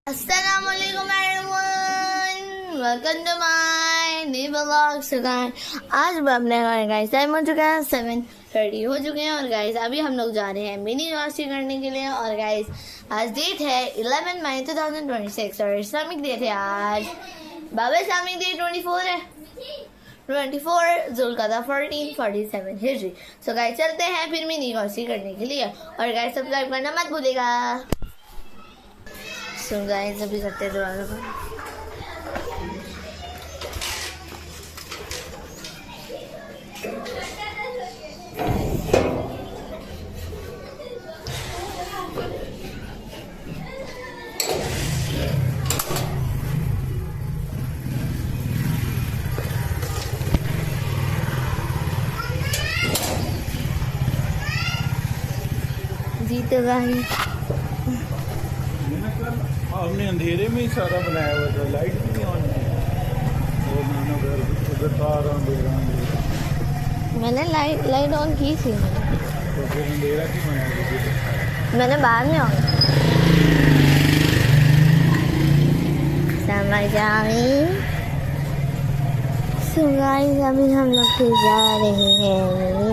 अस्सलामुअलैकुम everyone, welcome to my new vlog. So guys आज हम अपने गाइस टाइम हो चुका है 7:30 हो चुके हैं और गाइस अभी हम लोग जा रहे हैं मिनी वॉशिंग करने के लिए। और गाइस आज डेट है 11 मई 2026 और इस्लामिक डेट है आज बाबा इस्लामिक डेट 24 है 24 जुल्क़ादा 1447 हिजरी। सो गाइस चलते हैं फिर मिनी वॉशिंग करने के लिए और गाइस सब्सक्राइब करना मत भूलिएगा। सो गाइस अभी करते हैं दोबारा पर जी। तो गाइस हमने अंधेरे में ही सारा बनाया हुआ था, लाइट भी नहीं ऑन की। वो नाना घर उधर तार मैंने लाइट ऑन की थी, तो फिर अंधेरा क्यों बनाया? मैंने बाद में ऑन समझ आई। सो गाइस अभी हम लोग फिर जा रहे हैं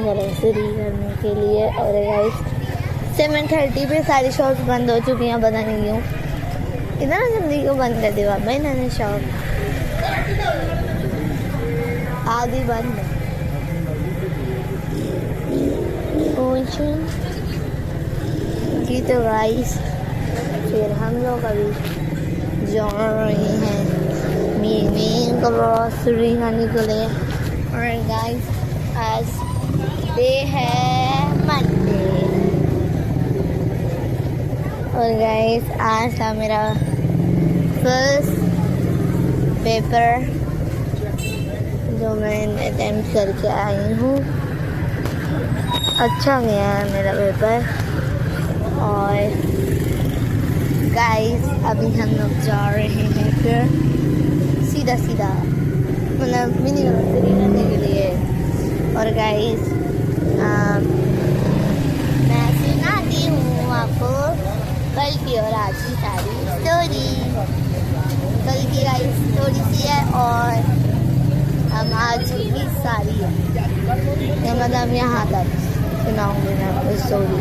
ग्रोसरी करने के लिए और गाइस 7:30 पे सारी शॉप्स बंद हो चुकी हैं, पता नहीं क्यों इतना जल्दी को बंद कर दिया। भाई मैंने शॉप आधी बंद है। जी तो गाइस फिर हम लोग अभी जा रहे हैं मिनी ग्रोसरी करने के लिए और गाइस आज डे है मंडे और गाइस आज था मेरा फर्स्ट पेपर जो मैं अटेम्प्ट करके आई हूँ। अच्छा गया है मेरा पेपर और गाइस अभी हम लोग जा रहे हैं फिर सीधा मतलब मिनी ग्रोसरी करने के लिए। और गाइस मैं सुनाती हूँ आपको कल की और आज की सारी स्टोरी। कल की गाइस स्टोरी सी है और हम आज की सारी है मतलब यहाँ तक सुनाऊंगी मैं आपको स्टोरी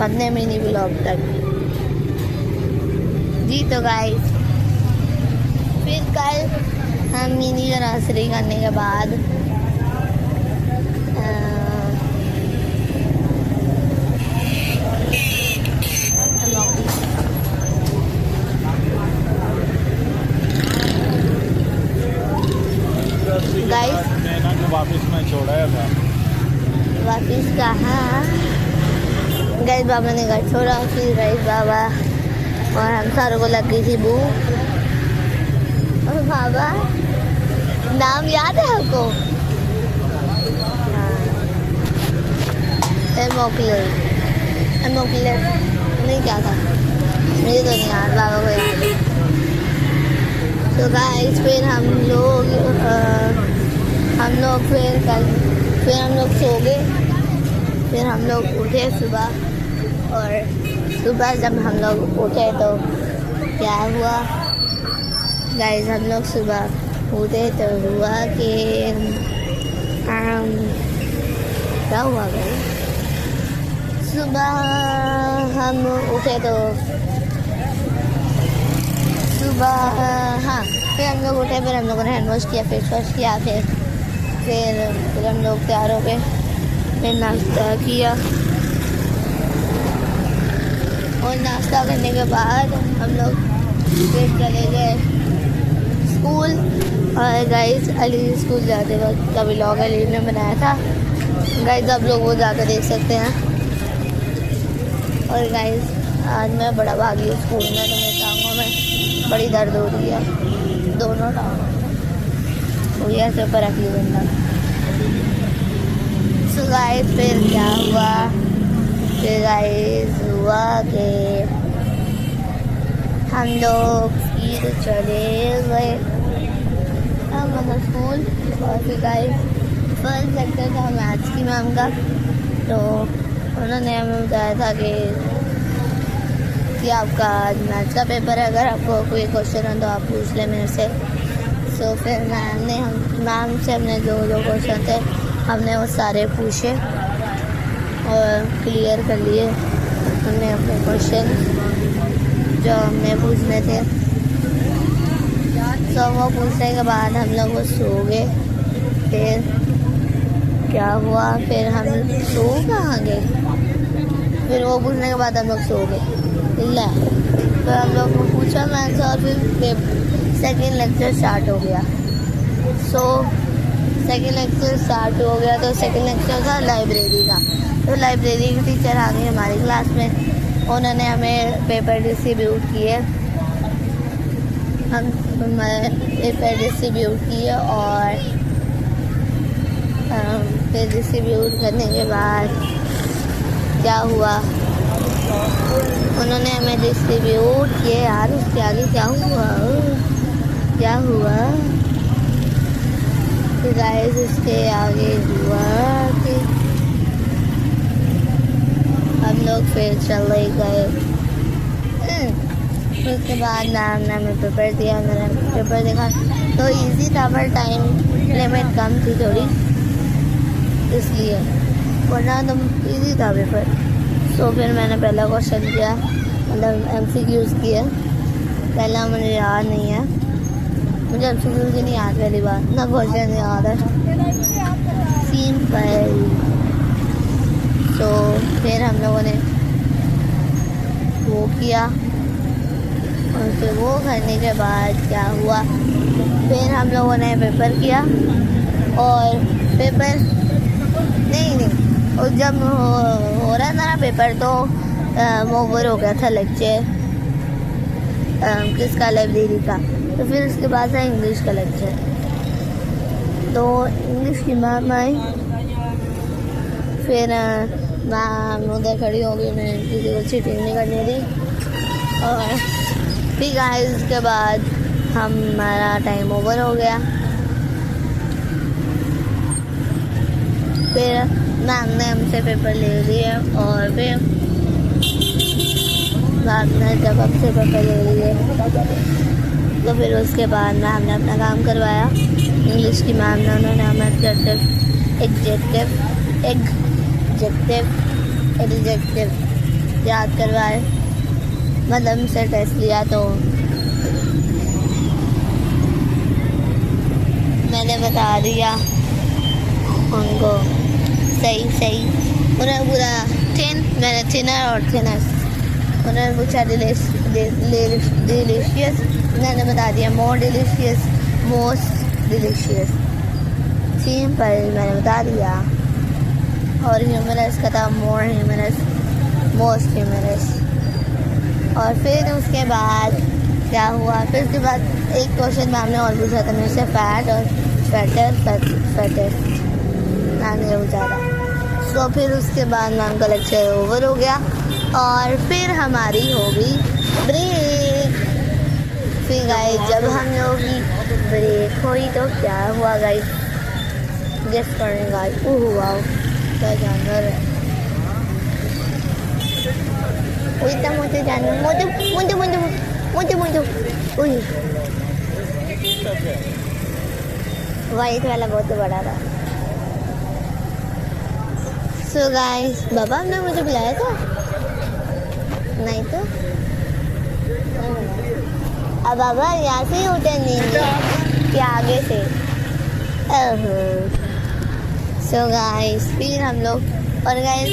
अपने मिनी ब्लॉग तक। जी तो गाइस फिर कल हम मिनी ग्रोसरी करने के बाद गाइस नैना को वापस मैं छोड़ाया था। वापिस कहाँ? गाइस बाबा ने घर छोड़ा फिर गाइस बाबा और हम सारों को लग गई थी भूख। और बाबा नाम याद है आपको? एमोक्लेस नहीं क्या था मुझे तो नहीं याद, बाबा को याद है। तो गाइस फिर हम लोग फिर हम लोग सो गए। फिर हम लोग उठे सुबह और सुबह जब हम लोग उठे तो क्या हुआ गाइस, हम लोग सुबह उठे तो हुआ कि क्या हुआ गाइस, सुबह हम उठे तो सुबह हाँ फिर हम लोग उठे। फिर हम लोगों ने हैंड वॉश किया, फेस वॉश किया। फिर हम लोग तैयार हो गए, फिर नाश्ता किया और नाश्ता करने के बाद हम लोग फिर चले गए स्कूल। और गाइस अली स्कूल जाते वक्त का व्लॉग अली ने बनाया था गाइस, आप लोग वो जाकर देख सकते हैं। और गाइस आज मैं बड़ा भागी हूँ स्कूल में, तो मेरे टांगों में बड़ी दर्द हो रही है, दोनों टांगों में हुई ऐसे पर रखी बंदा। सो गाइस फिर क्या हुआ, फिर गाइस हुआ कि हम लोग फिर चले गए मतलब स्कूल। और फिर गाइस फर्स्ट लेक्चर था मैथ्स की मैम का, तो उन्होंने हमें बताया था कि कि आपका आज मैथ्स का पेपर है, अगर आपको कोई क्वेश्चन हो तो आप पूछ लें मेरे से। सो फिर मैम से हमने जो क्वेश्चन थे हमने वो सारे पूछे और क्लियर कर लिए हमने अपने क्वेश्चन जो हमने पूछने थे। तो वो पूछने के बाद हम लोग वो सो गए। फिर क्या हुआ, फिर हम सो कहाँ गए, फिर वो पूछने के बाद हम लोग सो गए। ला तो हम लोग को पूछा मैथ्स और फिर सेकेंड लेक्चर स्टार्ट हो गया। सो सेकेंड लेक्चर स्टार्ट हो गया तो सेकेंड लेक्चर था लाइब्रेरी का। तो लाइब्रेरी की टीचर आ गई हमारी क्लास में, उन्होंने हमें पेपर डिस्ट्रीब्यूट किए। हम पेपर डिस्ट्रीब्यूट किए और फिर डिस्ट्रीब्यूट करने के बाद क्या हुआ, उन्होंने हमें डिस्ट्रीब्यूट किए। यार उसके आगे क्या हुआ गाइस, उसके आगे हुआ कि हम लोग फिर चले गए। उसके बाद मैम ने हमें पेपर दिया, मैंने पेपर देखा तो इजी था पर टाइम लिमिट कम थी थोड़ी, इसलिए वरना तो इजी था पेपर। सो फिर मैंने पहला क्वेश्चन किया, मतलब MCQs किए। पहला मुझे याद नहीं है, मुझे MCQs ही नहीं याद पहली बार, ना क्वेश्चन याद है, सिंपल। तो फिर हम लोगों ने वो किया और फिर वो करने के बाद क्या हुआ, फिर हम लोगों ने पेपर किया और पेपर नहीं और जब हो रहा था ना पेपर तो ओवर हो गया था लेक्चर किसका, लाइब्रेरी का। तो फिर उसके बाद था इंग्लिश का लेक्चर। तो इंग्लिश की मैम आई, फिर मैम उधर खड़ी हो गई, उन्हें किसी को चीटिंग नहीं करनी थी। और फिर गाइस उसके बाद हमारा टाइम ओवर हो गया। फिर मैम ने हमसे पेपर ले लिए और फिर मैम ने जब हमसे पेपर ले लिए तो फिर उसके बाद मैम ने अपना काम करवाया। इंग्लिश की मैम ने, उन्होंने हमें एडजेक्टिव याद करवाए, मतलब हमसे टेस्ट लिया तो मैंने बता दिया उनको सही। उन्होंने पूरा मैंने थिनर और थिनस, उन्होंने पूछा डिलीशियस, मैंने बता दिया मोर डिलीशियस, मोस्ट डिलीशियस, सिंपल मैंने बता दिया। और ह्यूमरस का था मोर ह्यूमरस, मोस्ट ह्यूमरस। और फिर उसके बाद क्या हुआ, फिर उसके बाद एक क्वेश्चन मैम ने और पूछा था मेरे से, फैट और फैटर मैम ने पूछा था। तो फिर उसके बाद मैम का लेक्चर ओवर हो गया और फिर हमारी हो गई ब्रेक। फिर गाइस जब हम लोग की ब्रेक हुई तो क्या हुआ गाइस, गेस करें गाइस। ओह वाओ क्या जानवर है, इतना मोटे जानवर, मोटे वाइट वाला बहुत बड़ा था। सो गाइस बाबा ने मुझे बुलाया था, नहीं तो अब बाबा यहाँ से ही उतर लेंगे कि आगे से। सो गाइस फिर हम लोग, और गाइस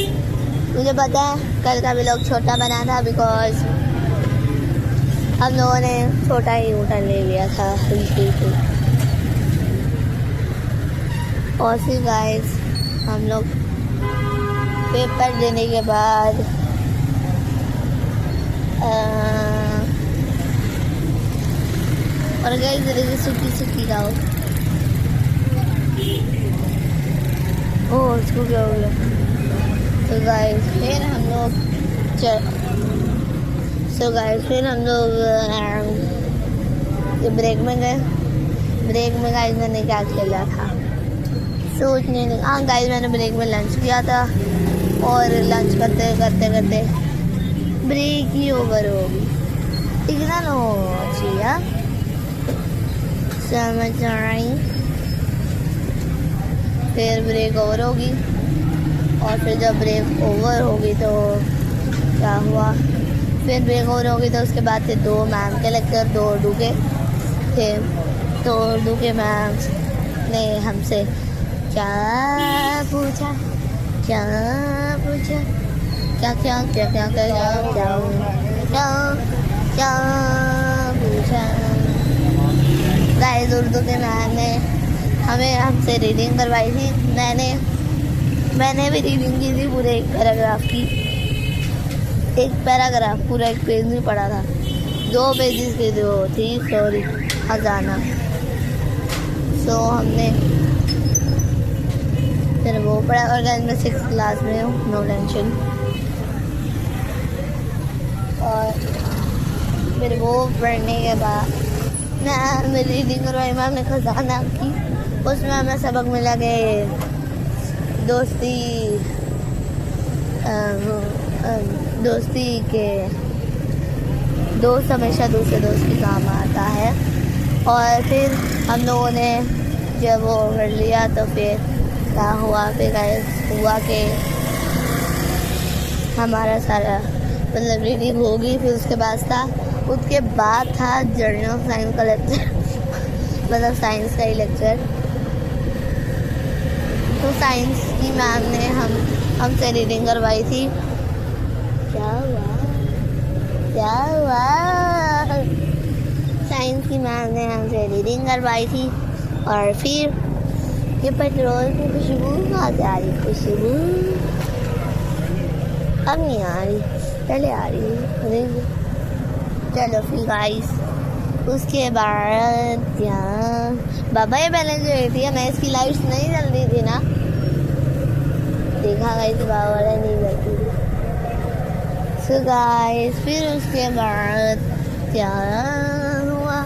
मुझे पता है कल का भी लोग छोटा बना था बिकॉज हम लोगों ने छोटा ही उठन ले लिया था बिल्कुल। और फिर गाइस हम लोग पेपर देने के बाद और गाइस जरा सूखी खाओ। ओह इसको क्या हो गया। तो गाइस फिर हम लोग ब्रेक में गए। ब्रेक में गाइस मैंने क्या खेला था सोचने लगा। हाँ गाइस मैंने ब्रेक में लंच किया था और लंच करते ब्रेक ही ओवर होगी, इतना ना होना चाहिए, समझ रही। फिर ब्रेक ओवर होगी और फिर जब ब्रेक ओवर होगी तो क्या हुआ, फिर ब्रेक ओवर होगी तो उसके बाद थे 2 मैम के लेक्चर, 2 उर्दू के थे। तो उर्दू के मैम ने हमसे क्या पूछा, क्या पूछा, क्या क्या क्या क्या क्या क्या क्या क्या क्या पूछा। गाइस उर्दू के मैम ने हमसे रीडिंग करवाई थी। मैंने भी रीडिंग की थी पूरे एक पैराग्राफ की, एक पैराग्राफ पूरा एक पेज नहीं पढ़ा था, 2 पेजेस की जो थी सॉरी खजाना। सो हमने फिर वो पढ़ा और गाइस मैं 6th क्लास में हूँ, नो टेंशन। और फिर वो पढ़ने के बाद मैं रीडिंग करवाई मैम ने खजाना की। उसमें हमें सबक मिला कि दोस्ती के दोस्त हमेशा दूसरे दोस्त के काम आता है। और फिर हम लोगों ने जब वो कर लिया तो फिर क्या हुआ, फिर हुआ कि हमारा सारा मतलब रीडिंग होगी। फिर उसके बाद था जर्नल साइंस का लेक्चर मतलब साइंस का ही लेक्चर। तो साइंस की मैम ने हमसे रीडिंग करवाई थी। क्या हुआ साइंस की मैम ने हमसे रीडिंग करवाई थी। और फिर ये पेट्रोल की खुशबू कहाँ से आ रही, खुशबू अब नहीं आ रही, पहले आ रही। चलो फिर गाइस उसके बाद यहाँ बाबा ये पहले जो थी मैं इसकी लाइट्स नहीं जल रही थी ना, देखा गाइस बाबा वाला नहीं जलती थी। सो गाइस फिर उसके बाद क्या हुआ,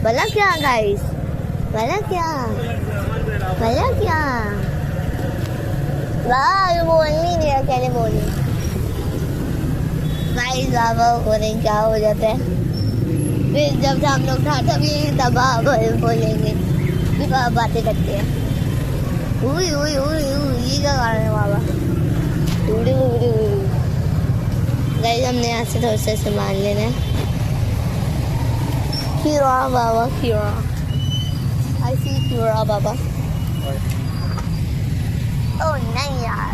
भला क्या गाइस, भला क्या वाह बोलनी नहीं, अकेले बोली गाइस बाबा को नहीं क्या हो जाता है। फिर जब हम लोग था तभी तब बोलेंगे कि बाबा बातें करते हैं। उई उई उई उई ये क्या कर रहे हैं बाबा, उड़ी उड़ी उड़ी। गाइस हमने यहाँ से थोड़ा सा सामान लेना है। खीरा बाबा, खीरा, आई सी खीरा बाबा। ओह नहीं यार,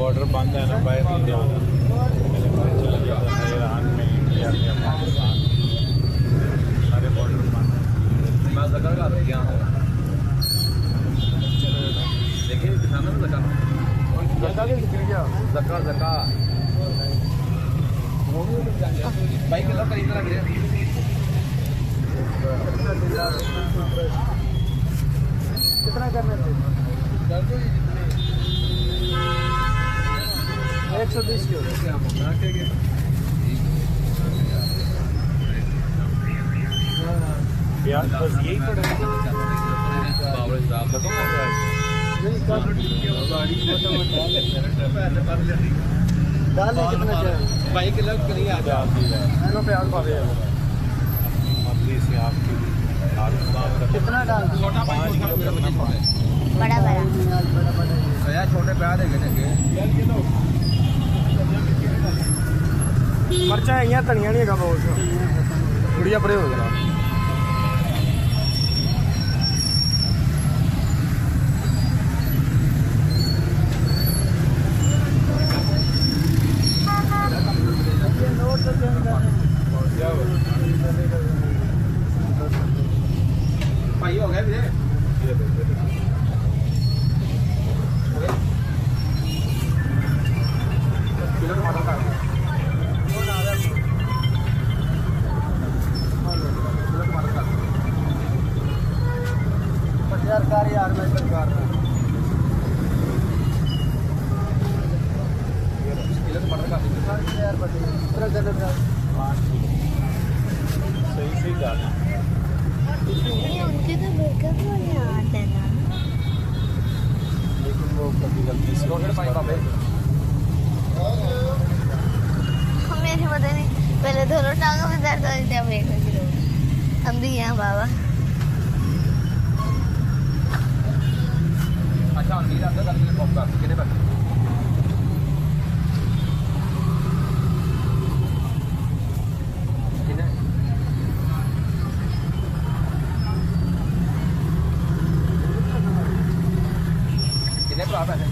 बॉर्डर बंद है ना, बाहर नहीं जाना, चला गया था ईरान में, इंडिया में, पाकिस्तान, सारे बॉर्डर बंद है। मैं जगह का गया हूँ, देखिए दिखाना ना जगह बाइक के लग इतना गिरे कितना करने थे 120 की यार बस यही पड़ेगा। बाइक लग करिए कितना डाल, छोटा 5 किलो बड़ा छोटे प्याज है मरचा है, धनिया नहीं है बहुत गुड़िया परे हो गया। सही सही जाना ये उनके तो मेकअप नहीं आते ना, लेकिन वो कभी गलती से मेरे पता नहीं, पहले दोनों टांगों में दर्द हो रही थी, अब एक में गिरो। हम भी यहाँ बाबा। अच्छा नींद आता है करके पॉप कर कितने पैसे कितने कितने भरा पैसे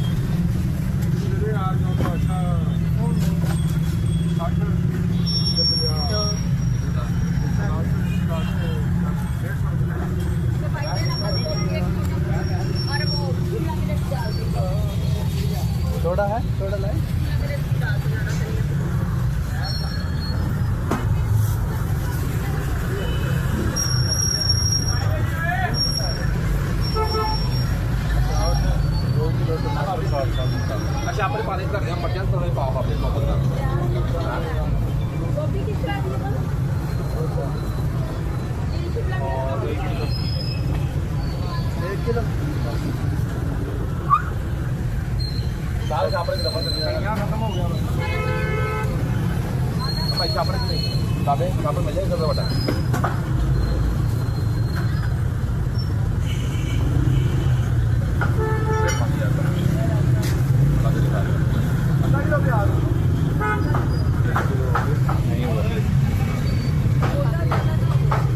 तो थोड़ा है थोड़ा लाए अच्छा अपने पानी कर दिया मर्जन तो नहीं पाओ अपने एक किलो सारे चापड़े की दफा खत्म हो गया भाई चापड़े की नहीं काबे काबे मिल जाएगा सबसे बड़ा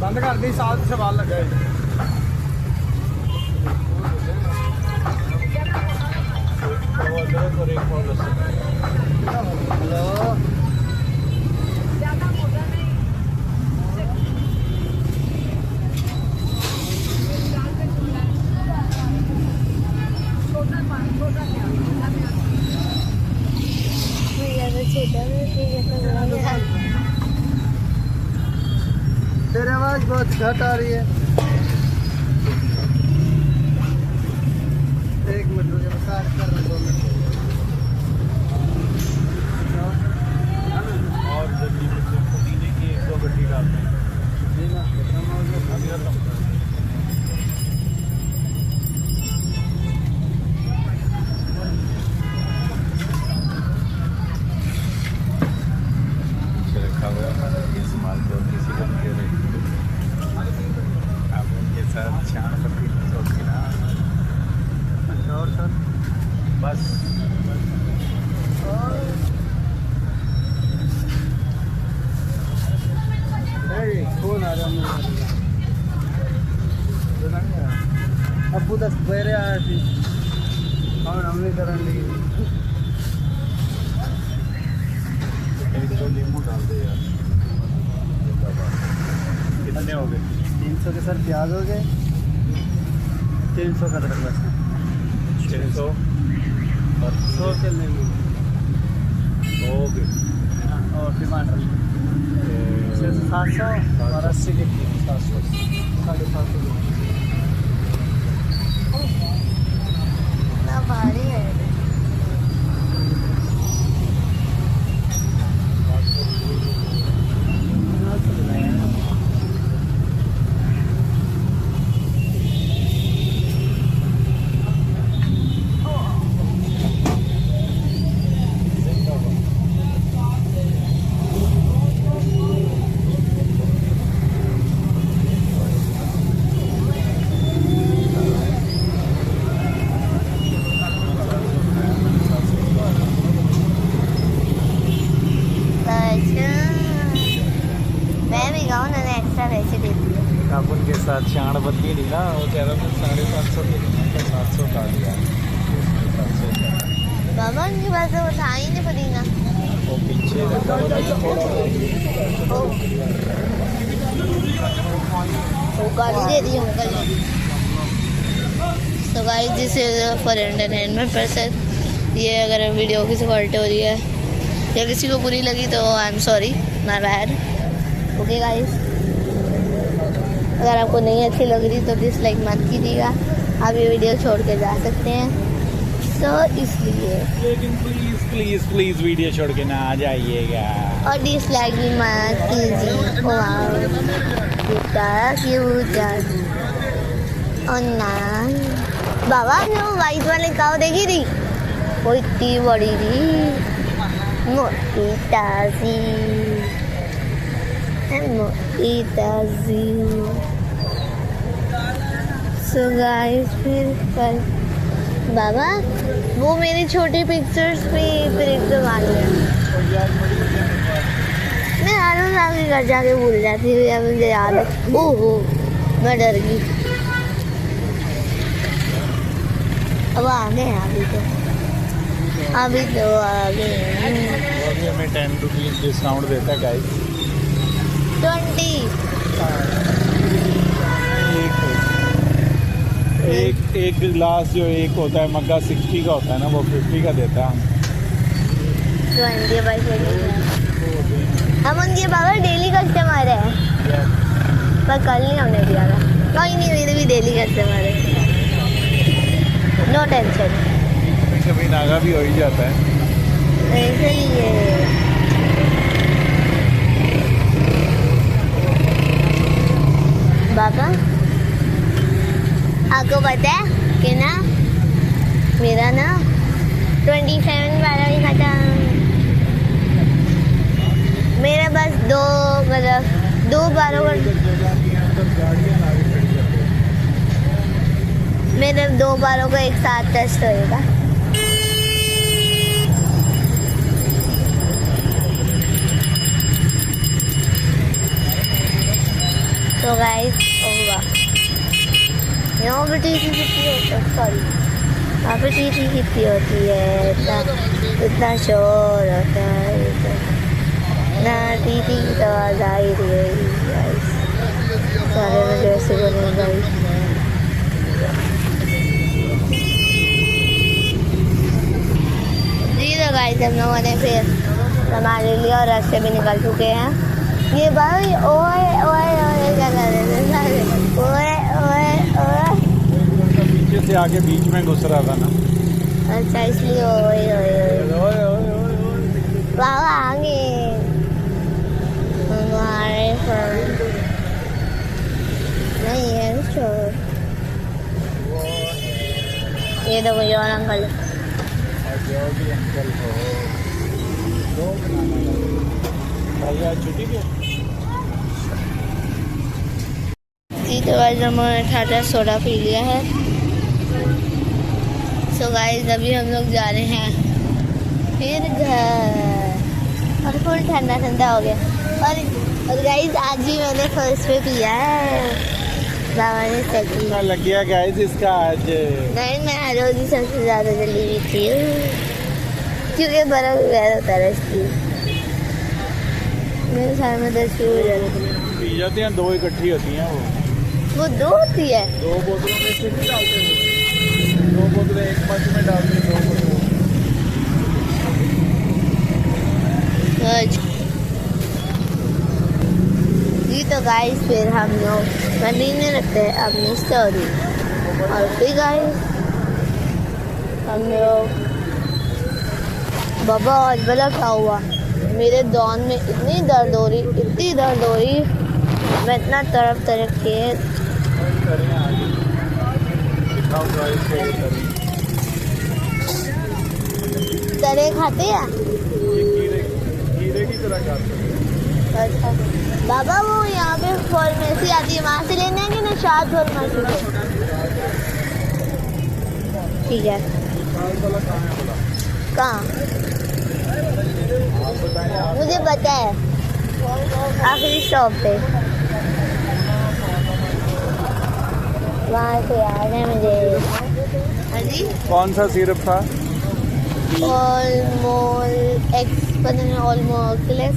बंद कर दी साल से बाल लगा है हेलो तेरी आवाज बहुत घट आ रही है। एक मिनट रुको स्टार्ट कर रहा हूँ और गड्डी में पुदीने की 1-2 गड्डी डालते हैं जी ना खत्म हो गया रखा हुआ इस माल को किसी को नहीं दे रहे आप उनके साथ छान पकड़ी सोचती ना और सर बस कौन आ रहा है अबू 10 बजे आया थी और हमने करने तो नींबू डाल दे यार कितने हो गए 300 के सर प्याज हो गए 300 का अदरक बस 600 और 100 के नींबू हो गए और टमाटर 700 और 80 के 700 750 इतना भारी है। काबुल के साथ चाण बदली ली ना वो कह रहा था 750 दे देना 700 का दिया बाबा उनकी बात से उठा ही नहीं पुदीना वो पीछे रखा वो गाली दे दी अंकल ने। तो guys this is for entertainment ये अगर वीडियो किसी को हर्ट हो रही है या किसी को बुरी लगी तो I am sorry my bad. Okay guys, अगर आपको नहीं अच्छी लग रही तो डिसलाइक मत कीजिएगा। आप ये वीडियो छोड़ के जा सकते हैं, तो इसलिए। लेकिन प्लीज प्लीज प्लीज वीडियो छोड़ के ना आ जाइएगा और डिसलाइक भी मत कीजिए। वाह कितना क्यूट है। और ना बाबा ने वो वाइट वाले काऊ देखी थी, वो इतनी बड़ी थी, मोटी ताजी मोटी ताजी। सो गाइस फिर कल बाबा वो मेरी छोटी पिक्चर्स पे फिर एकदम आ गया। मैं हर रोज आपके घर जाके भूल जाती हूँ, या मुझे याद है। ओहो मैं डर गई। अब आ गए अभी तो आ गए। हमें 10 रुपीज डिस्काउंट देता है गाइस। 20 एक गिलास जो एक होता है मग्गा 60 का होता है ना, वो 50 का देता है। 20 बाई 20। हम उनके बाबा डेली कस्टमर है, पर कल नहीं हमने दिया था। कोई नहीं, मेरे भी डेली कस्टमर है, नो टेंशन। कभी नागा भी हो ही जाता है। ऐसे ही है बाबा। आपको पता है कि ना मेरा ना 27 बारह ही खत्म। मेरे बस दो बारों का मेरे 2 बारों का एक साथ टेस्ट होएगा। तो गाइस होगा यहाँ पे टीटी कितनी होती है, सॉरी यहाँ पे टीटी कितनी होती है, इतना शोर होता है ना। टीटी की तो आवाज़ आ ही रही है गाइस, सारे में जैसे बने गाइस। जी तो गाइस हम लोगों ने फिर हमारे लिए और रास्ते में निकल चुके हैं। ये भाई ओए ओए ओए क्या कर रहे थे सारे, ओए ओए ओए पीछे से आके बीच में घुस रहा था ना। अच्छा इसलिए ओए ओए ओए बाबा आगे हमारे नहीं है चोर। ये तो कोई और अंकल है। भैया छुट्टी पे जी तो गाइस हमने ठाटा सोडा पी लिया है। सो गाइस अभी हम लोग जा रहे हैं फिर घर, और फुल ठंडा ठंडा हो गया। और गाइस आज ही मैंने फर्स्ट पे पिया है, बाबा ने सेकंड। लग गया गाइस इसका आज। नहीं मैं हर रोज ही सबसे ज़्यादा जल्दी पीती हूँ, क्योंकि बर्फ वगैरह होता है इसलिए। मेरे साथ में 10 हो जाती पी जाती हैं, 2 इकट्ठी होती हैं वो 2 होती है। 2 बोतलों में से नहीं डालते हैं, 2 बोतलें एक मंच में डालते हैं, 2 बोतलें। जी तो गाइस फिर हम लोग कंटिन्यू रखते हैं अपनी स्टोरी। और फिर गाइस हम लोग बाबा आज बड़ा क्या हुआ, मेरे दांत में इतनी दर्द हो रही, मैं इतना तड़प के तरे खाते हैं। कीड़े की तरह खाते हैं। अच्छा बाबा वो यहाँ पे फार्मेसी आती है, वहाँ से लेना है कि ना शाद फार्मेसी से? ठीक है कहाँ मुझे पता है, आखिरी शॉप पे वहाँ से आना है मुझे। हाँ जी कौन सा सिरप था? ऑलमोल एक्स पता नहीं, ऑलमोक्लेस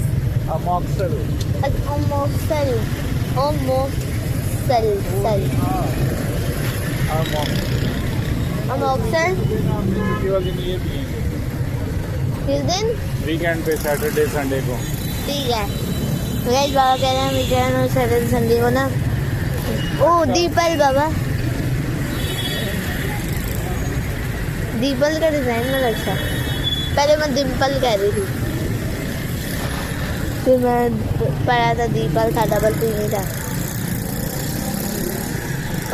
अमोक्सल। अमोक्सल केवल दिन ये पिएंगे किस दिन? वीकेंड पे, सैटरडे संडे को। ठीक है गाइस, बाबा कह रहे हैं वीकेंड और सैटरडे संडे को ना। ओ दीपल बाबा दीपल का डिजाइन में अच्छा। पहले मैं डिम्पल कह रही थी, फिर मैं पढ़ा था दीपल था, डबल पी नहीं था।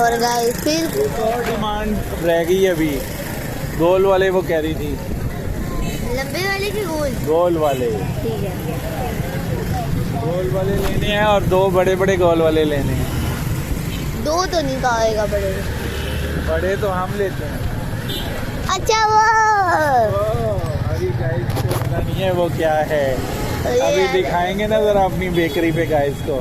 और गाइस फिर और डिमांड रह गई अभी, गोल वाले वो कह रही थी। लंबे वाले की गोल वाले, ठीक है। गोल वाले लेने हैं और 2 बड़े बड़े गोल वाले लेने हैं। 2 तो नहीं खाएगा बड़े, बड़े तो हम लेते हैं। अच्छा वो अभी गाइस को पता नहीं है वो क्या है, अरे अभी यार। दिखाएंगे ना जरा अपनी बेकरी पे गाइस को,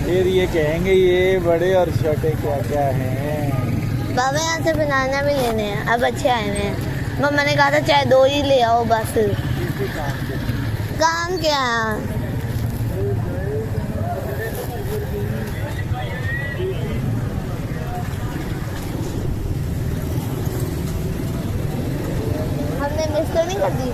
फिर ये कहेंगे ये बड़े और छोटे क्या क्या हैं। बाबा यहाँ से बनाना भी लेने हैं, अब अच्छे आए हुए हैं। मम्मा ने कहा था चाहे 2 ही ले आओ बस। काम क्या? हमने मिस तो नहीं कर दी?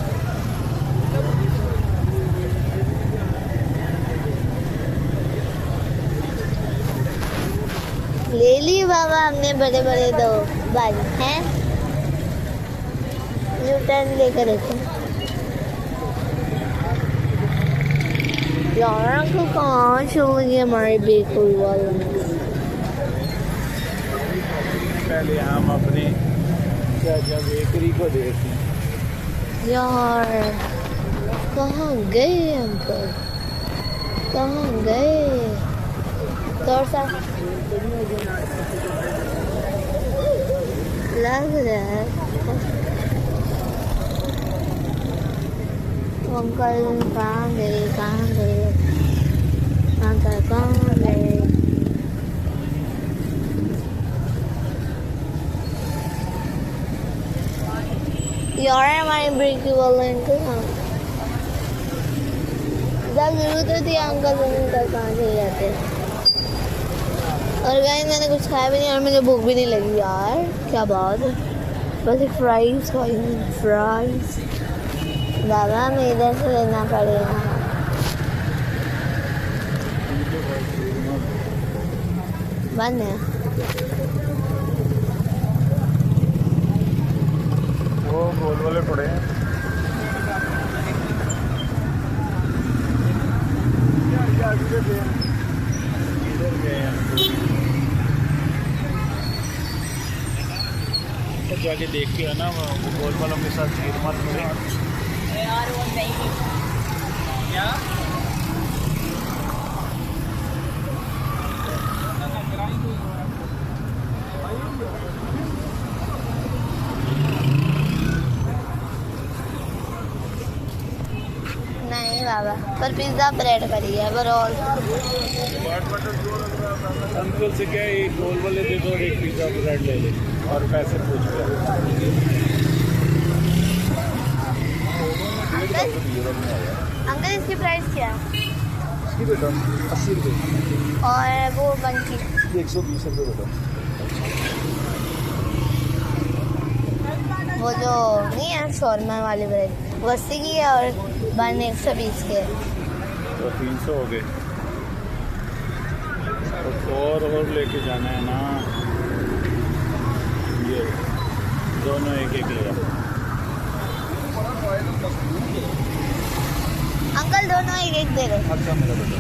ले लिए बाबा हमने बड़े बड़े 2 बाल हैं, न्यूटन लेकर रखे। यार को कहाँ छोड़ गए हमारे बेकुल वाला। पहले हम अपने चाचा बेकरी को देखें। यार कहाँ गए अंकल, कहाँ गए? तो सा लग रहा है अंकल कहाँ गए, कहाँ गए, अंकल कहाँ गए? यार हमारे ब्रेक वाले अंकल जब जरूरत होती है अंकल अंकल कहाँ चले जाते हैं। और गाइस मैंने कुछ खाया भी नहीं और मुझे भूख भी नहीं लगी यार, क्या बात है। बस एक फ्राइज खाई, फ्राइज। बाबा हमें इधर से लेना पड़ेगा। बंद है वो गोल वाले पड़े हैं। इधर गए हैं तो जाके देख के आना, गोल वालों के साथ भीड़ मत करें। क्या नहीं बाबा, पर पिज्ज़ा ब्रेड करी है रोल। अंकल से क्या एक गोल वाले दे दो, एक पिज़्ज़ा ब्रेड ले ले और पैसे पूछ लो। अंकल इसकी प्राइस क्या है? इसकी बेटा 80 रुपये और वो बन की 120 रुपये बेटा। वो जो नहीं है शोरमा वाली ब्रेड, वो 80 की है और बन 120 के। तो 300 हो गए, तो और लेके जाना है ना। ये दोनों एक एक लिया। अंकल दोनों एक एक दे रहे। अच्छा मेरा बेटा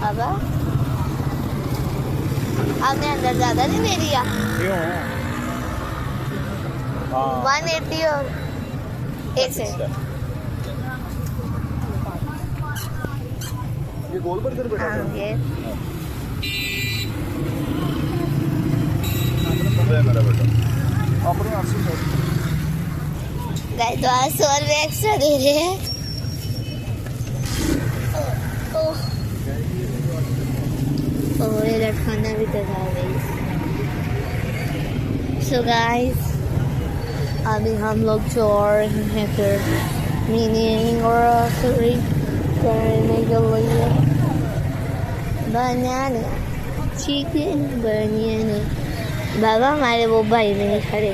अब आपने अंदर ज़्यादा नहीं दे दिया? क्यों? हाँ 180 और एक से ये गोल बर्गर बेटा हाँ ये मेरा बेटा अपने 800 गाइस तो आज 100 रुपये एक्स्ट्रा दे रहे हैं। और ये लटकाना भी तो था गाइस। सो गाइस अभी हम लोग चोर हैं फिर मीनिंग और ग्रोसरी करने के लिए। बनाना चिकन बनाना। बाबा हमारे वो भाई में नहीं खड़े।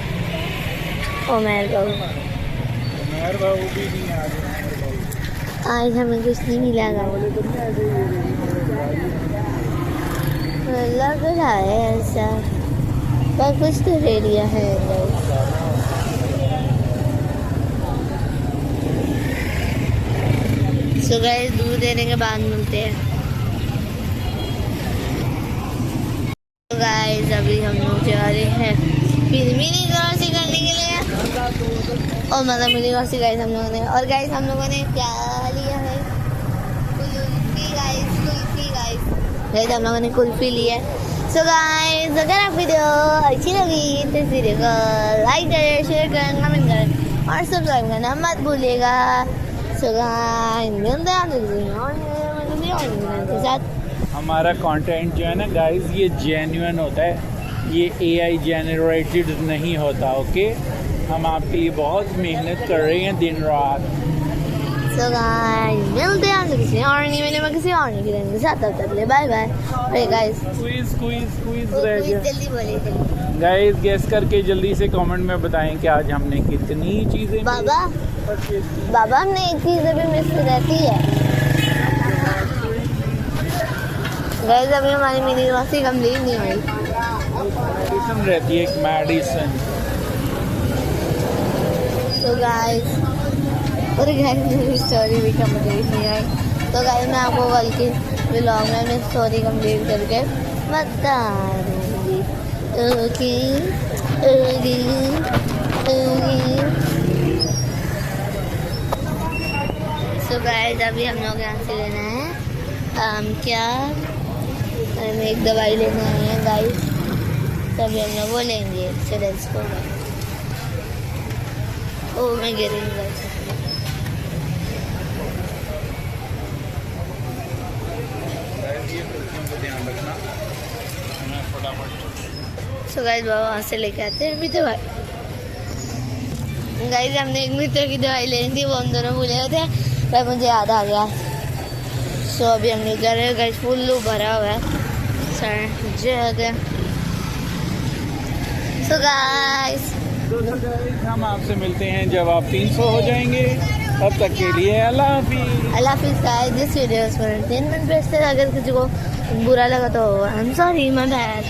उमर बाबू मेहर बाबू भी नहीं आ रहे। आज हमें कुछ नहीं मिला गाइस, लग रहा है ऐसा, पर कुछ तो ले लिया है गाइस। सो गाइस दूध देने के बाद मिलते हैं। तो गाइस अभी हम लोग जा रहे हैं फिर मिनी क्रॉसिंग करने के लिए, और मतलब मिनी क्रॉसिंग गाइस हम लोगों ने, और गाइस हम लोगों ने क्या लिया है, कुल्फी गाइस, कुल्फी गाइस हम लोगों ने कुल्फी ली है। सो गाइस अगर आप वीडियो अच्छी लगी तो इस वीडियो को लाइक करें, शेयर करें, कमेंट करें और सब्सक्राइब करना मत भूलिएगा। सो गाइस मिलते हैं आपसे के साथ। हमारा कंटेंट जो है ना गाइस ये जेन्युइन होता है, ये AI जनरेटेड नहीं होता। ओके, हम आपके लिए बहुत मेहनत कर रहे हैं दिन रात। सो गाइस मिलते हैं आपसे किसी और नहीं मिले मैं किसी और नहीं के साथ, तब तक ले बाय बाय। अरे गाइस क्विज रह गया जल्दी बोलिए गाइस, गेस करके जल्दी से कमेंट में बताएं कि आज हमने कितनी चीजें बाबा, परचेज की। बाबा हमने एक चीज़ अभी मिस रहती है गाइस, अभी हमारी मिनी क्रॉसिंग कंप्लीट नहीं हुई। मेडिसिन रहती है, एक मेडिसिन। तो गाइस और गाइस मेरी स्टोरी भी कंप्लीट नहीं आई, तो गाइस मैं आपको कल के व्लॉग में अपनी स्टोरी कंप्लीट करके बता दूँगी। Okay okay okay. So guys अभी हम लोग यहाँ से लेना है क्या, हमें एक दवाई लेना है गाइस, तभी हम लोग वो लेंगे। So let's go. ओ मैं गिर रही हूँ गाइस। सो गाइस बाबा वहाँ से लेके आते हैं अभी दवाई। गाइस हमने एक मित्र की दवाई लेनी थी, वो हम दोनों भूले गए थे, पर मुझे याद आ गया। सो अभी हम लोग जा रहे हैं गाइस, फुल भरा हुआ है सर जगह। सो गाइस हम आपसे मिलते हैं जब आप 300 हो जाएंगे। तब तक के लिए अल्लाह हाफिज़। अल्लाह हाफिज़ guys. This video is for entertainment purpose. अगर किसी को बुरा लगा तो I am sorry, my bad.